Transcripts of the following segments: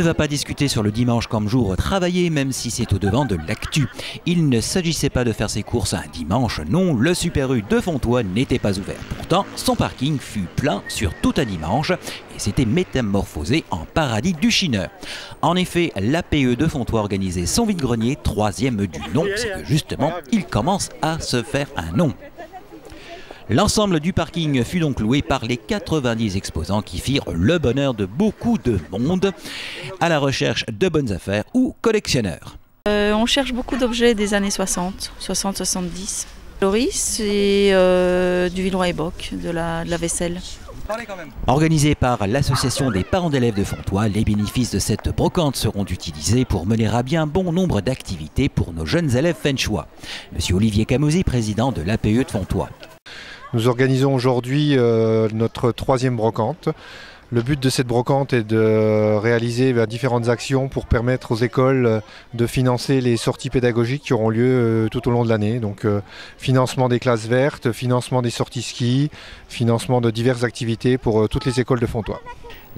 ne va pas discuter sur le dimanche comme jour travaillé, même si c'est au-devant de l'actu. Il ne s'agissait pas de faire ses courses un dimanche, non, le Super U de Fontoy n'était pas ouvert. Pourtant, son parking fut plein sur tout un dimanche et s'était métamorphosé en paradis du chineur. En effet, l'APE de Fontoy organisait son vide-grenier, troisième du nom, c'est que justement, il commence à se faire un nom. L'ensemble du parking fut donc loué par les 90 exposants qui firent le bonheur de beaucoup de monde à la recherche de bonnes affaires ou collectionneurs. On cherche beaucoup d'objets des années 60-70. Loris et du Villeroy et Boch, de la vaisselle. Organisé par l'association des parents d'élèves de Fontoy, les bénéfices de cette brocante seront utilisés pour mener à bien bon nombre d'activités pour nos jeunes élèves fenchois. Monsieur Olivier Camozzi, président de l'APE de Fontoy. Nous organisons aujourd'hui notre troisième brocante. Le but de cette brocante est de réaliser différentes actions pour permettre aux écoles de financer les sorties pédagogiques qui auront lieu tout au long de l'année. Donc financement des classes vertes, financement des sorties ski, financement de diverses activités pour toutes les écoles de Fontoy.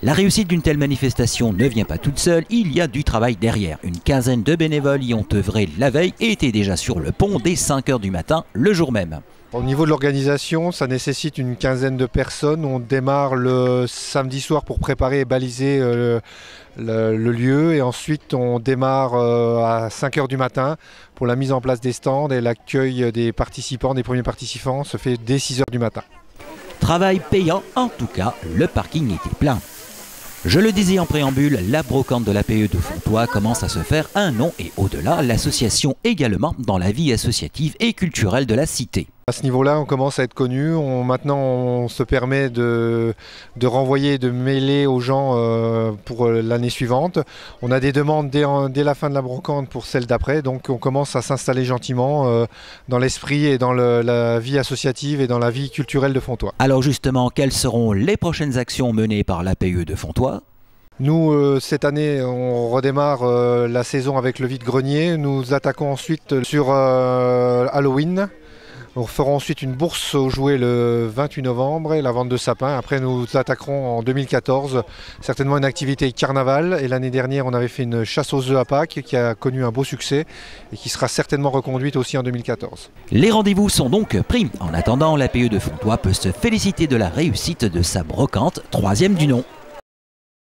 La réussite d'une telle manifestation ne vient pas toute seule, il y a du travail derrière. Une quinzaine de bénévoles y ont œuvré la veille et étaient déjà sur le pont dès 5 h du matin, le jour même. Au niveau de l'organisation, ça nécessite une quinzaine de personnes. On démarre le samedi soir pour préparer et baliser le lieu. Et ensuite, on démarre à 5 h du matin pour la mise en place des stands et l'accueil des participants, des premiers participants se fait dès 6 h du matin. Travail payant, en tout cas, le parking était plein. Je le disais en préambule, la brocante de l'APE de Fontoy commence à se faire un nom et au-delà, l'association également dans la vie associative et culturelle de la cité. À ce niveau-là, on commence à être connu. Maintenant, on se permet de renvoyer, de mêler aux gens pour l'année suivante. On a des demandes dès la fin de la brocante pour celle d'après. Donc, on commence à s'installer gentiment dans l'esprit et dans la vie associative et dans la vie culturelle de Fontoy. Alors justement, quelles seront les prochaines actions menées par l'APE de Fontoy ? Nous, cette année, on redémarre la saison avec le vide-grenier. Nous attaquons ensuite sur Halloween. Nous ferons ensuite une bourse aux jouets le 28 novembre et la vente de sapins. Après, nous attaquerons en 2014 certainement une activité carnaval. Et l'année dernière, on avait fait une chasse aux œufs à Pâques qui a connu un beau succès et qui sera certainement reconduite aussi en 2014. Les rendez-vous sont donc pris. En attendant, l'APE de Fontoy peut se féliciter de la réussite de sa brocante, troisième du nom.